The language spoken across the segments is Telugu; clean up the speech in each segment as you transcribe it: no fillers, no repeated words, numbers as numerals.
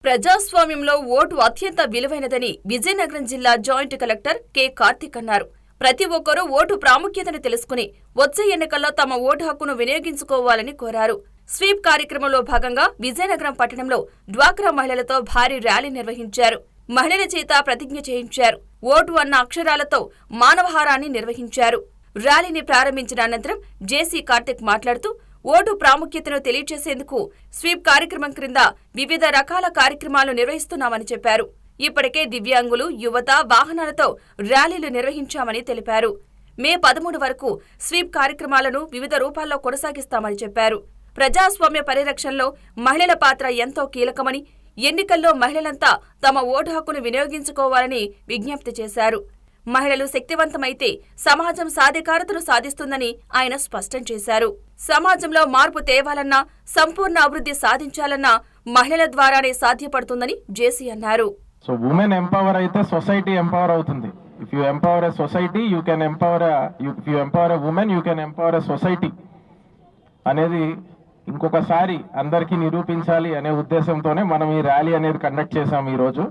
ప్రజాస్వామ్యంలో ఓటు అత్యంత విలువైనదని విజయనగరం జిల్లా జాయింట్ కలెక్టర్ కె. కార్తిక్ అన్నారు. ప్రతి ఒక్కరూ ఓటు ప్రాముఖ్యతను తెలుసుకుని వచ్చే ఎన్నికల్లో తమ ఓటు హక్కును వినియోగించుకోవాలని కోరారు. స్వీప్ కార్యక్రమంలో భాగంగా విజయనగరం పట్టణంలో డ్వాక్రా మహిళలతో భారీ ర్యాలీ నిర్వహించారు. మహిళల చేత ప్రతిజ్ఞ చేయించారు. ఓటు అన్న అక్షరాలతో మానవహారాన్ని నిర్వహించారు. ర్యాలీని ప్రారంభించిన అనంతరం జేసీ కార్తిక్ మాట్లాడుతూ ఓటు ప్రాముఖ్యతను తెలియజేసేందుకు స్వీప్ కార్యక్రమం క్రింద వివిధ రకాల కార్యక్రమాలు నిర్వహిస్తున్నామని చెప్పారు. ఇప్పటికే దివ్యాంగులు, యువత వాహనాలతో ర్యాలీలు నిర్వహించామని తెలిపారు. మే 13 వరకు స్వీప్ కార్యక్రమాలను వివిధ రూపాల్లో కొనసాగిస్తామని చెప్పారు. ప్రజాస్వామ్య పరిరక్షణలో మహిళల పాత్ర ఎంతో కీలకమని, ఎన్నికల్లో మహిళలంతా తమ ఓటు హక్కును వినియోగించుకోవాలని విజ్ఞప్తి చేశారు. మహిళలు శక్తివంతమైతే సమాజం సాధికారతను సాధిస్తుందని ఆయన స్పష్టం చేశారు. సమాజంలో మార్పు తేవాలన్నా, సంపూర్ణ అభివృద్ధి సాధించాలన్నా మహిళల ద్వారానే సాధ్యపడుతుందని జేసీ అన్నారు. సో ఉమెన్ ఎంపవర్ అయితే సొసైటీ ఎంపవర్ అవుతుంది. If you empower a society you can empower if you empower a women you can empower a society అనేది ఇంకొకసారి అందరికీ నిరూపించాలి అనే ఉద్దేశంతోనే మనం ఈ ర్యాలీ అనేది కండక్ట్ చేశాం ఈరోజు.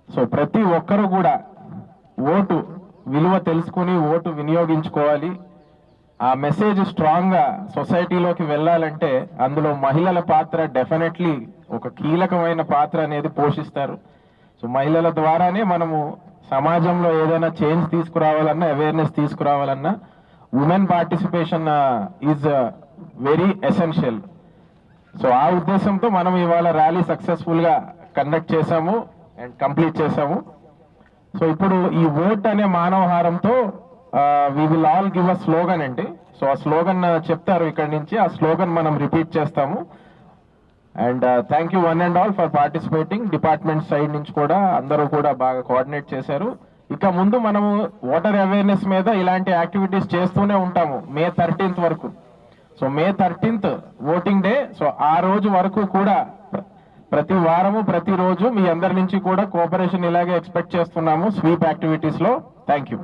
సో ప్రతి ఒక్కరూ కూడా ఓటు విలువ తెలుసుకుని ఓటు వినియోగించుకోవాలి. ఆ మెసేజ్ స్ట్రాంగ్గా సొసైటీలోకి వెళ్ళాలంటే అందులో మహిళల పాత్ర డెఫినెట్లీ ఒక కీలకమైన పాత్ర అనేది పోషిస్తారు. సో మహిళల ద్వారానే మనము సమాజంలో ఏదైనా చేంజ్ తీసుకురావాలన్నా, అవేర్నెస్ తీసుకురావాలన్నా women participation is very essential. So ఆ ఉద్దేశంతో మనం ఇవాళ ర్యాలీ సక్సెస్ఫుల్గా కండక్ట్ చేశాము అండ్ కంప్లీట్ చేశాము. సో ఇప్పుడు ఈ ఓట్ అనే మానవహారంతో we will all give a slogan అండి. సో ఆ స్లోగన్ చెప్తారు ఇక్కడి నుంచి, ఆ స్లోగన్ మనం రిపీట్ చేస్తాము. And thank you one and all for participating. Department side నుంచి కూడా అందరూ కూడా బాగా కోఆర్డినేట్ చేశారు. ఇక ముందు మనము ఓటర్ అవేర్నెస్ మీద ఇలాంటి యాక్టివిటీస్ చేస్తూనే ఉంటాము మే 13th వరకు. సో మే 13th ఓటింగ్ డే. సో ఆ రోజు వరకు కూడా ప్రతి వారము ప్రతిరోజు మీ అందరి నుంచి కూడా కోఆపరేషన్ ఇలాగే ఎక్స్పెక్ట్ చేస్తున్నాము స్వీప్ యాక్టివిటీస్లో. Thank you.